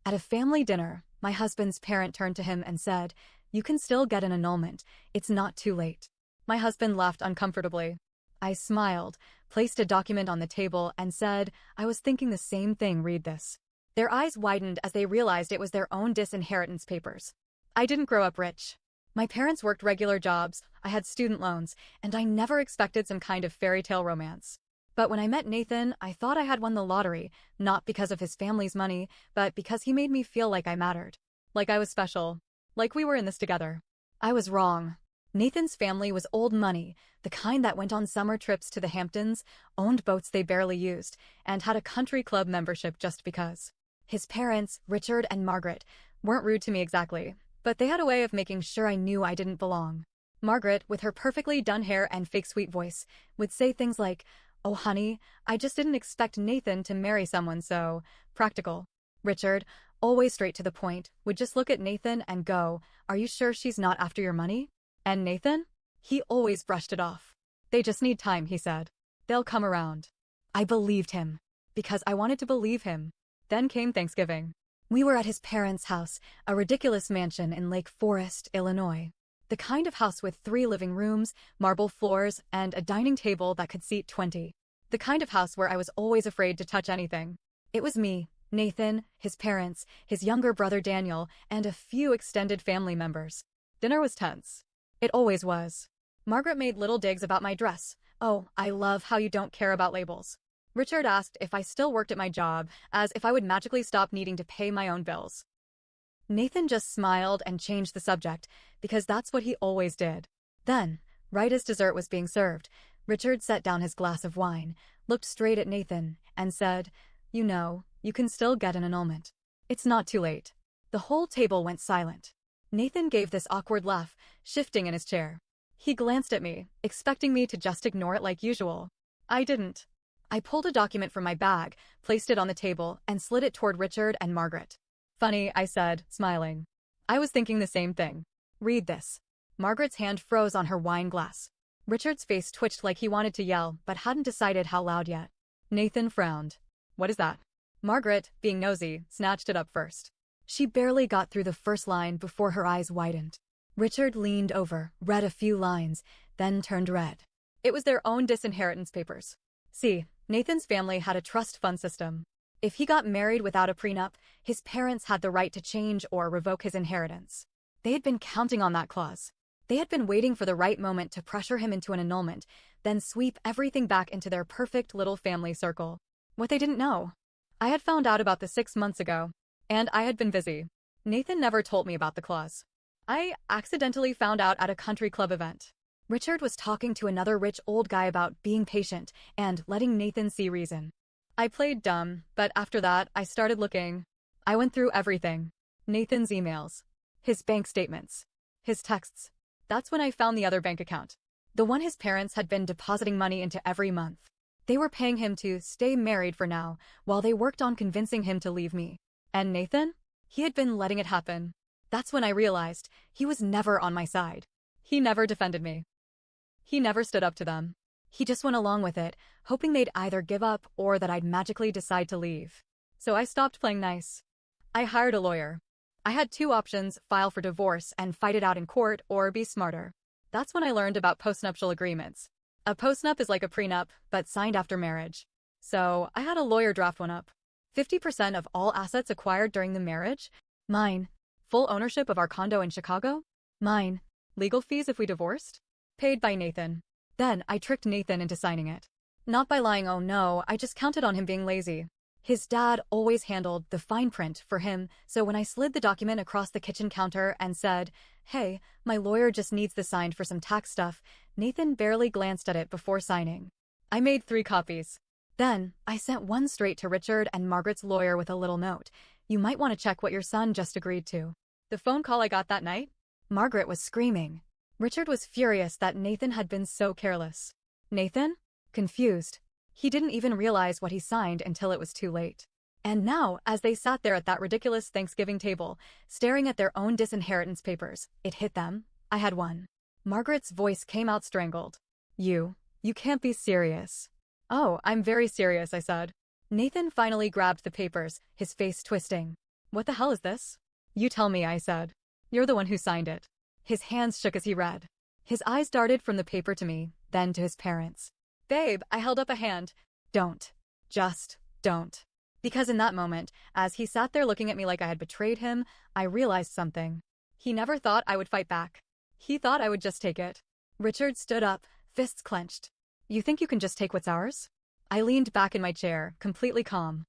At a family dinner, my husband's parent turned to him and said, "You can still get an annulment. It's not too late." My husband laughed uncomfortably. I smiled, placed a document on the table, and said, "I was thinking the same thing, read this." Their eyes widened as they realized it was their own disinheritance papers. I didn't grow up rich. My parents worked regular jobs, I had student loans, and I never expected some kind of fairy tale romance. But when I met Nathan, I thought I had won the lottery, not because of his family's money, but because he made me feel like I mattered. Like I was special. Like we were in this together. I was wrong. Nathan's family was old money, the kind that went on summer trips to the Hamptons, owned boats they barely used, and had a country club membership just because. His parents, Richard and Margaret, weren't rude to me exactly, but they had a way of making sure I knew I didn't belong. Margaret, with her perfectly done hair and fake sweet voice, would say things like, "Oh honey, I just didn't expect Nathan to marry someone so practical." Richard, always straight to the point, would just look at Nathan and go, "Are you sure she's not after your money?" And Nathan? He always brushed it off. "They just need time," he said. "They'll come around." I believed him. Because I wanted to believe him. Then came Thanksgiving. We were at his parents' house, a ridiculous mansion in Lake Forest, Illinois. The kind of house with 3 living rooms, marble floors, and a dining table that could seat 20. The kind of house where I was always afraid to touch anything. It was me, Nathan, his parents, his younger brother Daniel, and a few extended family members. Dinner was tense. It always was. Margaret made little digs about my dress. "Oh, I love how you don't care about labels." Richard asked if I still worked at my job, as if I would magically stop needing to pay my own bills. Nathan just smiled and changed the subject, because that's what he always did. Then, right as dessert was being served, Richard set down his glass of wine, looked straight at Nathan, and said, "You know, you can still get an annulment. It's not too late." The whole table went silent. Nathan gave this awkward laugh, shifting in his chair. He glanced at me, expecting me to just ignore it like usual. I didn't. I pulled a document from my bag, placed it on the table, and slid it toward Richard and Margaret. "Funny," I said, smiling. "I was thinking the same thing. Read this." Margaret's hand froze on her wine glass. Richard's face twitched like he wanted to yell, but hadn't decided how loud yet. Nathan frowned. "What is that?" Margaret, being nosy, snatched it up first. She barely got through the first line before her eyes widened. Richard leaned over, read a few lines, then turned red. It was their own disinheritance papers. See, Nathan's family had a trust fund system. If he got married without a prenup, his parents had the right to change or revoke his inheritance. They had been counting on that clause. They had been waiting for the right moment to pressure him into an annulment, then sweep everything back into their perfect little family circle. What they didn't know. I had found out about this 6 months ago, and I had been busy. Nathan never told me about the clause. I accidentally found out at a country club event. Richard was talking to another rich old guy about being patient and letting Nathan see reason. I played dumb, but after that, I started looking. I went through everything. Nathan's emails. His bank statements. His texts. That's when I found the other bank account. The one his parents had been depositing money into every month. They were paying him to stay married for now, while they worked on convincing him to leave me. And Nathan? He had been letting it happen. That's when I realized he was never on my side. He never defended me. He never stood up to them. He just went along with it, hoping they'd either give up or that I'd magically decide to leave. So I stopped playing nice. I hired a lawyer. I had 2 options: file for divorce and fight it out in court, or be smarter. That's when I learned about postnuptial agreements. A postnup is like a prenup, but signed after marriage. So I had a lawyer draft one up. 50% of all assets acquired during the marriage? Mine. Full ownership of our condo in Chicago? Mine. Legal fees if we divorced? Paid by Nathan. Then I tricked Nathan into signing it. Not by lying, oh no, I just counted on him being lazy. His dad always handled the fine print for him, so when I slid the document across the kitchen counter and said, "Hey, my lawyer just needs this signed for some tax stuff," Nathan barely glanced at it before signing. I made 3 copies. Then, I sent one straight to Richard and Margaret's lawyer with a little note. "You might want to check what your son just agreed to." The phone call I got that night? Margaret was screaming. Richard was furious that Nathan had been so careless. Nathan? Confused. He didn't even realize what he signed until it was too late. And now, as they sat there at that ridiculous Thanksgiving table, staring at their own disinheritance papers, it hit them. I had won. Margaret's voice came out strangled. You can't be serious." "Oh, I'm very serious," I said. Nathan finally grabbed the papers, his face twisting. What the hell is this? You tell me, I said. You're the one who signed it. His hands shook as he read. His eyes darted from the paper to me, then to his parents. Babe, I held up a hand. Don't. Just don't. Because in that moment, as he sat there looking at me like I had betrayed him, I realized something. He never thought I would fight back. He thought I would just take it. Richard stood up, fists clenched. You think you can just take what's ours? I leaned back in my chair, completely calm.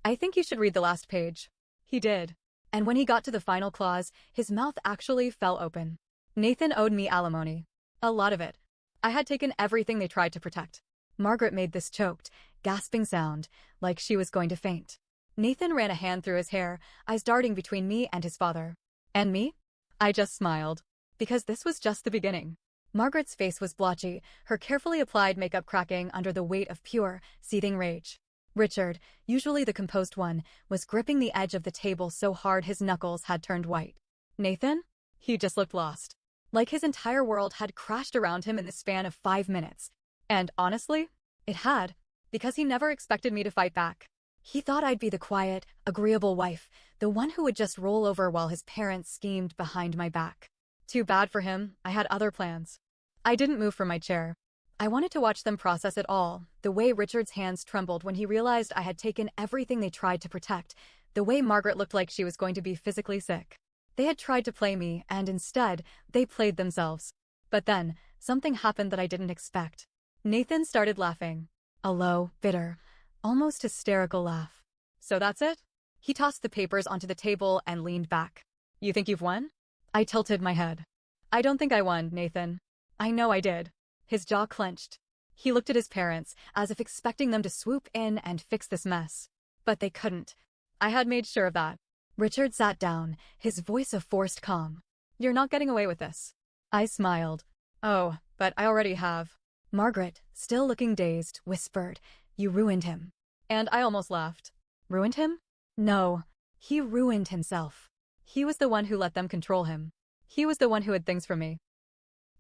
I think you should read the last page. He did. And when he got to the final clause, his mouth actually fell open. Nathan owed me alimony. A lot of it. I had taken everything they tried to protect. Margaret made this choked, gasping sound, like she was going to faint. Nathan ran a hand through his hair, eyes darting between me and his father. And me? I just smiled. Because this was just the beginning. Margaret's face was blotchy, her carefully applied makeup cracking under the weight of pure, seething rage. Richard, usually the composed one, was gripping the edge of the table so hard his knuckles had turned white. Nathan? He just looked lost. Like his entire world had crashed around him in the span of 5 minutes. And honestly, it had. Because he never expected me to fight back. He thought I'd be the quiet, agreeable wife, the one who would just roll over while his parents schemed behind my back. Too bad for him, I had other plans. I didn't move from my chair. I wanted to watch them process it all, the way Richard's hands trembled when he realized I had taken everything they tried to protect, the way Margaret looked like she was going to be physically sick. They had tried to play me, and instead, they played themselves. But then, something happened that I didn't expect. Nathan started laughing. A low, bitter, almost hysterical laugh. So that's it? He tossed the papers onto the table and leaned back. You think you've won? I tilted my head. I don't think I won, Nathan. I know I did. His jaw clenched. He looked at his parents, as if expecting them to swoop in and fix this mess. But they couldn't. I had made sure of that. Richard sat down, his voice a forced calm. You're not getting away with this. I smiled. Oh, but I already have. Margaret, still looking dazed, whispered, You ruined him. And I almost laughed. Ruined him? No. He ruined himself. He was the one who let them control him. He was the one who hid things from me.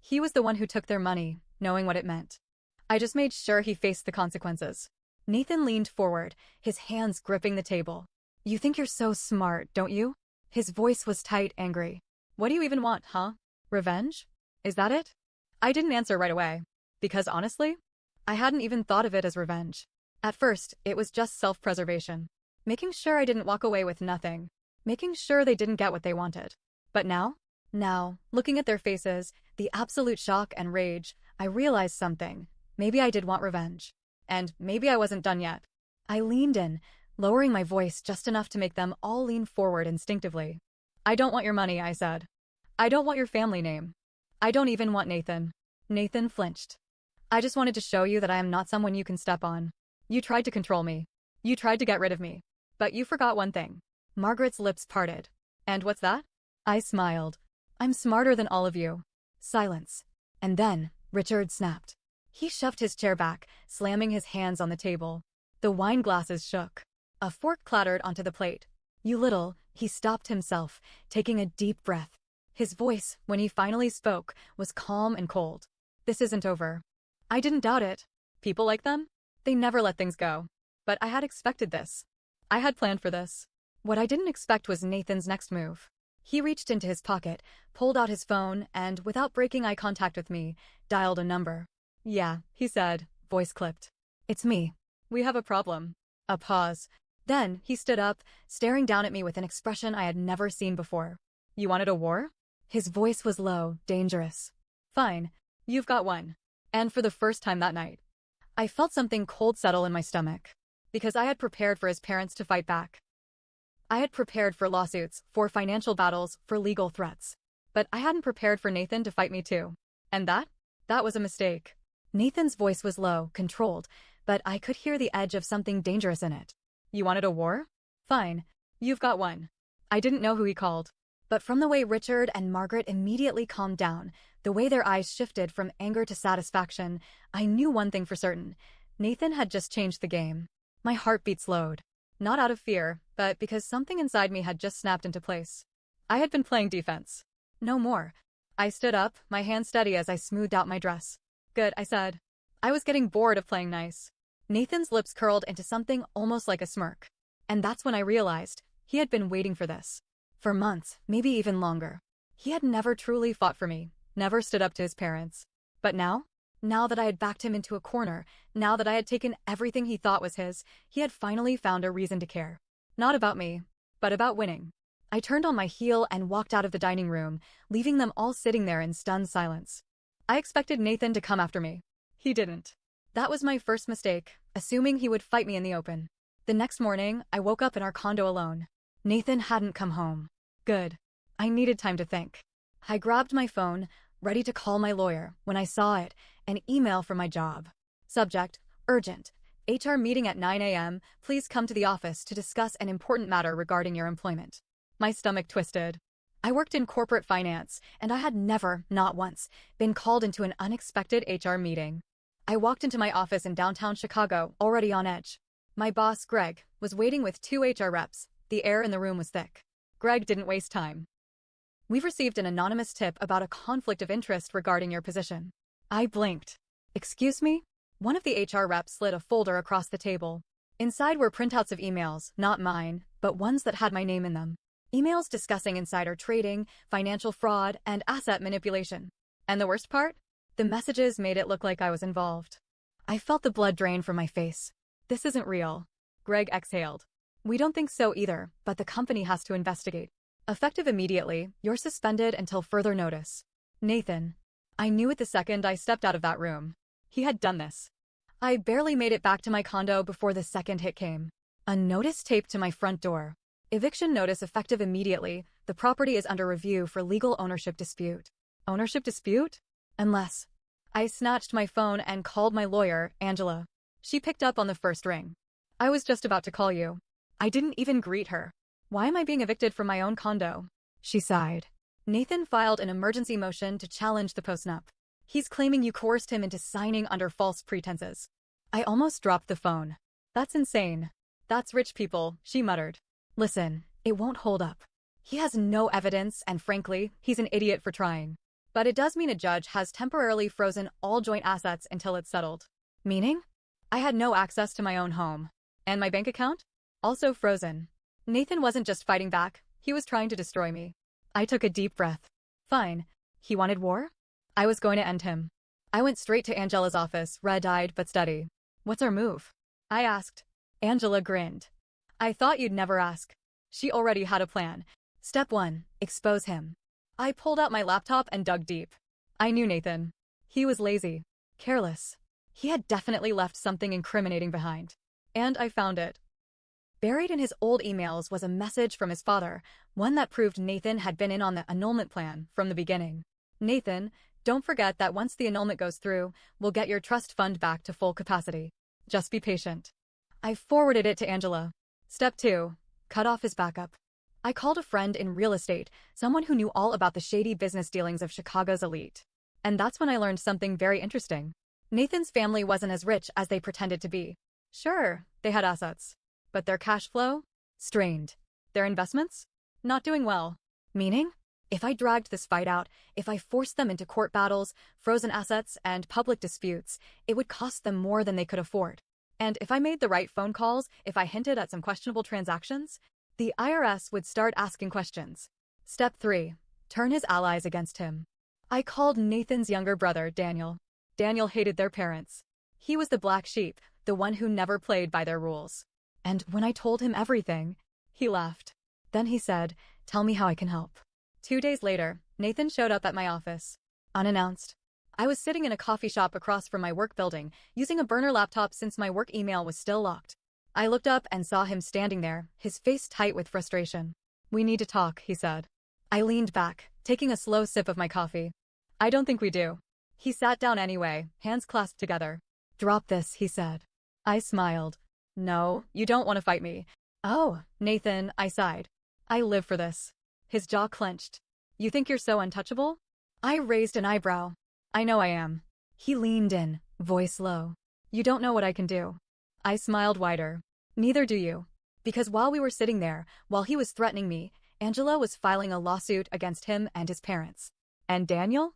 He was the one who took their money, knowing what it meant. I just made sure he faced the consequences. Nathan leaned forward, his hands gripping the table. You think you're so smart, don't you? His voice was tight, angry. What do you even want, huh? Revenge? Is that it? I didn't answer right away. Because honestly, I hadn't even thought of it as revenge. At first, it was just self-preservation. Making sure I didn't walk away with nothing. Making sure they didn't get what they wanted. But now, looking at their faces, the absolute shock and rage, I realized something. Maybe I did want revenge. And maybe I wasn't done yet. I leaned in, lowering my voice just enough to make them all lean forward instinctively. I don't want your money, I said. I don't want your family name. I don't even want Nathan. Nathan flinched. I just wanted to show you that I am not someone you can step on. You tried to control me. You tried to get rid of me. But you forgot one thing. Margaret's lips parted. And what's that? I smiled. I'm smarter than all of you. Silence. And then, Richard snapped. He shoved his chair back, slamming his hands on the table. The wine glasses shook. A fork clattered onto the plate. He stopped himself, taking a deep breath. His voice, when he finally spoke, was calm and cold. This isn't over. I didn't doubt it. People like them? They never let things go. But I had expected this. I had planned for this. What I didn't expect was Nathan's next move. He reached into his pocket, pulled out his phone, and, without breaking eye contact with me, dialed a number. Yeah, he said, voice clipped. It's me. We have a problem. A pause. Then, he stood up, staring down at me with an expression I had never seen before. You wanted a war? His voice was low, dangerous. Fine. You've got one. And for the first time that night, I felt something cold settle in my stomach. Because I had prepared for his parents to fight back. I had prepared for lawsuits, for financial battles, for legal threats. But I hadn't prepared for Nathan to fight me too. And that was a mistake. Nathan's voice was low, controlled, but I could hear the edge of something dangerous in it. You wanted a war? Fine. You've got one. I didn't know who he called. But from the way Richard and Margaret immediately calmed down, the way their eyes shifted from anger to satisfaction, I knew one thing for certain. Nathan had just changed the game. My heartbeat slowed. Not out of fear, but because something inside me had just snapped into place. I had been playing defense. No more. I stood up, my hand steady as I smoothed out my dress. Good, I said. I was getting bored of playing nice. Nathan's lips curled into something almost like a smirk. And that's when I realized, He had been waiting for this. For months, maybe even longer. He had never truly fought for me, never stood up to his parents. But now? Now that I had backed him into a corner, now that I had taken everything he thought was his, he had finally found a reason to care. Not about me, but about winning. I turned on my heel and walked out of the dining room, leaving them all sitting there in stunned silence. I expected Nathan to come after me. He didn't. That was my first mistake, assuming he would fight me in the open. The next morning, I woke up in our condo alone. Nathan hadn't come home. Good. I needed time to think. I grabbed my phone, ready to call my lawyer, when I saw it, an email from my job. Subject, urgent. HR meeting at 9 a.m. Please come to the office to discuss an important matter regarding your employment. My stomach twisted. I worked in corporate finance, and I had never, not once, been called into an unexpected HR meeting. I walked into my office in downtown Chicago, already on edge. My boss, Greg, was waiting with 2 HR reps. The air in the room was thick. Greg didn't waste time. We've received an anonymous tip about a conflict of interest regarding your position. I blinked. Excuse me? One of the HR reps slid a folder across the table. Inside were printouts of emails, not mine, but ones that had my name in them. Emails discussing insider trading, financial fraud, and asset manipulation. And the worst part? The messages made it look like I was involved. I felt the blood drain from my face. This isn't real. Greg exhaled. We don't think so either, but the company has to investigate. Effective immediately, you're suspended until further notice. Nathan. I knew it the second I stepped out of that room. He had done this. I barely made it back to my condo before the second hit came. A notice taped to my front door. Eviction notice effective immediately. The property is under review for legal ownership dispute. Ownership dispute? Unless. I snatched my phone and called my lawyer, Angela. She picked up on the first ring. I was just about to call you. I didn't even greet her. Why am I being evicted from my own condo? She sighed. Nathan filed an emergency motion to challenge the postnup. He's claiming you coerced him into signing under false pretenses. I almost dropped the phone. That's insane. That's rich people, she muttered. Listen, it won't hold up. He has no evidence, and frankly, he's an idiot for trying. But it does mean a judge has temporarily frozen all joint assets until it's settled. Meaning? I had no access to my own home. And my bank account? Also frozen. Nathan wasn't just fighting back, he was trying to destroy me. I took a deep breath. Fine. He wanted war? I was going to end him. I went straight to Angela's office, red-eyed but steady. What's our move? I asked. Angela grinned. I thought you'd never ask. She already had a plan. Step 1, expose him. I pulled out my laptop and dug deep. I knew Nathan. He was lazy. Careless. He had definitely left something incriminating behind. And I found it. Buried in his old emails was a message from his father, one that proved Nathan had been in on the annulment plan from the beginning. Nathan, don't forget that once the annulment goes through, we'll get your trust fund back to full capacity. Just be patient. I forwarded it to Angela. Step 2, cut off his backup. I called a friend in real estate, someone who knew all about the shady business dealings of Chicago's elite. And that's when I learned something very interesting. Nathan's family wasn't as rich as they pretended to be. Sure, they had assets. But their cash flow? Strained. Their investments? Not doing well. Meaning? If I dragged this fight out, if I forced them into court battles, frozen assets, and public disputes, it would cost them more than they could afford. And if I made the right phone calls, if I hinted at some questionable transactions, the IRS would start asking questions. Step 3, turn his allies against him. I called Nathan's younger brother, Daniel. Daniel hated their parents. He was the black sheep, the one who never played by their rules. And when I told him everything, he laughed. Then he said, "Tell me how I can help." 2 days later, Nathan showed up at my office. Unannounced. I was sitting in a coffee shop across from my work building, using a burner laptop since my work email was still locked. I looked up and saw him standing there, his face tight with frustration. "We need to talk," he said. I leaned back, taking a slow sip of my coffee. "I don't think we do." He sat down anyway, hands clasped together. "Drop this," he said. I smiled. "No, you don't want to fight me." "Oh, Nathan," I sighed. "I live for this." His jaw clenched. "You think you're so untouchable?" I raised an eyebrow. "I know I am." He leaned in, voice low. "You don't know what I can do." I smiled wider. "Neither do you." Because while we were sitting there, while he was threatening me, Angela was filing a lawsuit against him and his parents. And Daniel?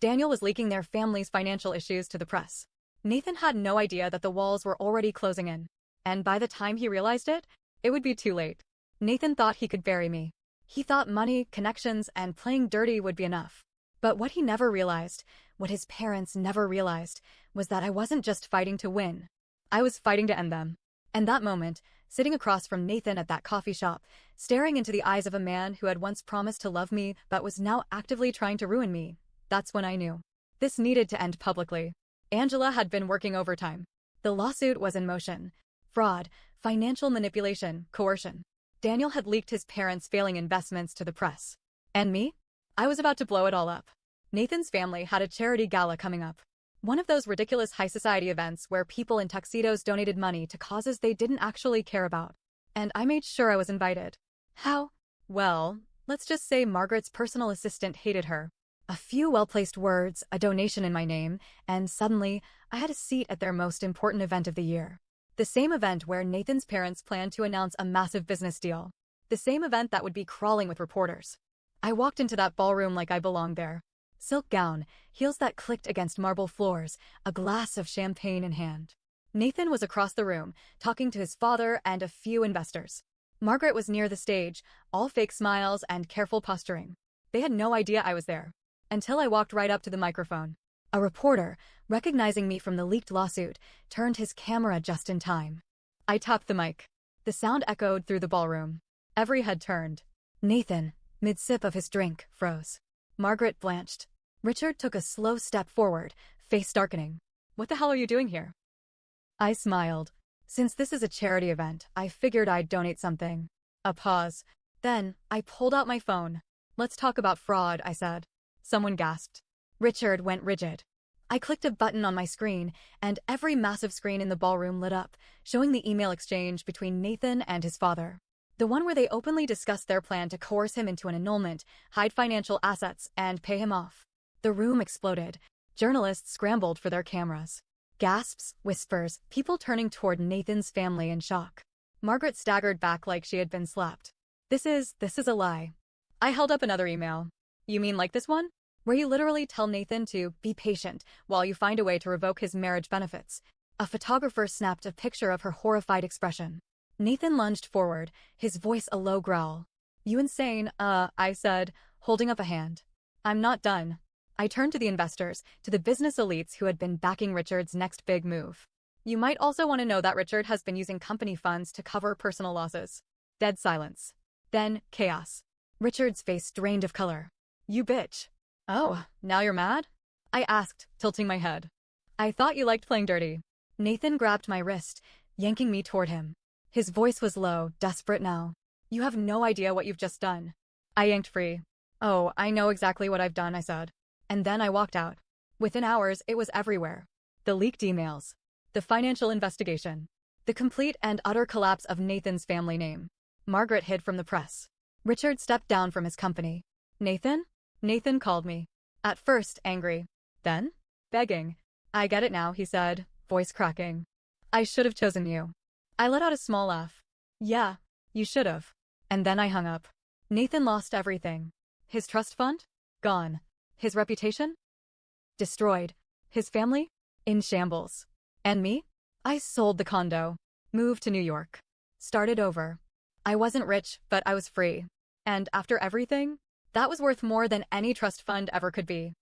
Daniel was leaking their family's financial issues to the press. Nathan had no idea that the walls were already closing in. And by the time he realized it, it would be too late. Nathan thought he could bury me. He thought money, connections, and playing dirty would be enough. But what he never realized, what his parents never realized, was that I wasn't just fighting to win. I was fighting to end them. And that moment, sitting across from Nathan at that coffee shop, staring into the eyes of a man who had once promised to love me but was now actively trying to ruin me, that's when I knew. This needed to end publicly. Angela had been working overtime. The lawsuit was in motion. Fraud, financial manipulation, coercion. Daniel had leaked his parents' failing investments to the press. And me? I was about to blow it all up. Nathan's family had a charity gala coming up. One of those ridiculous high society events where people in tuxedos donated money to causes they didn't actually care about. And I made sure I was invited. How? Well, let's just say Margaret's personal assistant hated her. A few well-placed words, a donation in my name, and suddenly, I had a seat at their most important event of the year. The same event where Nathan's parents planned to announce a massive business deal. The same event that would be crawling with reporters. I walked into that ballroom like I belonged there. Silk gown, heels that clicked against marble floors, a glass of champagne in hand. Nathan was across the room, talking to his father and a few investors. Margaret was near the stage, all fake smiles and careful posturing. They had no idea I was there. Until I walked right up to the microphone. A reporter, recognizing me from the leaked lawsuit, turned his camera just in time. I tapped the mic. The sound echoed through the ballroom. Every head turned. Nathan, mid-sip of his drink, froze. Margaret blanched. Richard took a slow step forward, face darkening. What the hell are you doing here? I smiled. Since this is a charity event, I figured I'd donate something. A pause. Then, I pulled out my phone. Let's talk about fraud, I said. Someone gasped. Richard went rigid. I clicked a button on my screen, and every massive screen in the ballroom lit up, showing the email exchange between Nathan and his father. The one where they openly discussed their plan to coerce him into an annulment, hide financial assets, and pay him off. The room exploded. Journalists scrambled for their cameras. Gasps, whispers, people turning toward Nathan's family in shock. Margaret staggered back like she had been slapped. This is a lie. I held up another email. You mean like this one? Where you literally tell Nathan to be patient while you find a way to revoke his marriage benefits. A photographer snapped a picture of her horrified expression. Nathan lunged forward, his voice a low growl. You insane, I said, holding up a hand. I'm not done. I turned to the investors, to the business elites who had been backing Richard's next big move. You might also want to know that Richard has been using company funds to cover personal losses. Dead silence. Then, chaos. Richard's face drained of color. You bitch. Oh, now you're mad? I asked, tilting my head. I thought you liked playing dirty. Nathan grabbed my wrist, yanking me toward him. His voice was low, desperate now. You have no idea what you've just done. I yanked free. Oh, I know exactly what I've done, I said. And then I walked out. Within hours, it was everywhere. The leaked emails. The financial investigation. The complete and utter collapse of Nathan's family name. Margaret hid from the press. Richard stepped down from his company. Nathan? Nathan called me. At first, angry. Then? Begging. I get it now, he said, voice cracking. I should have chosen you. I let out a small laugh. Yeah, you should have. And then I hung up. Nathan lost everything. His trust fund? Gone. His reputation? Destroyed. His family? In shambles. And me? I sold the condo. Moved to New York. Started over. I wasn't rich, but I was free. And after everything, that was worth more than any trust fund ever could be.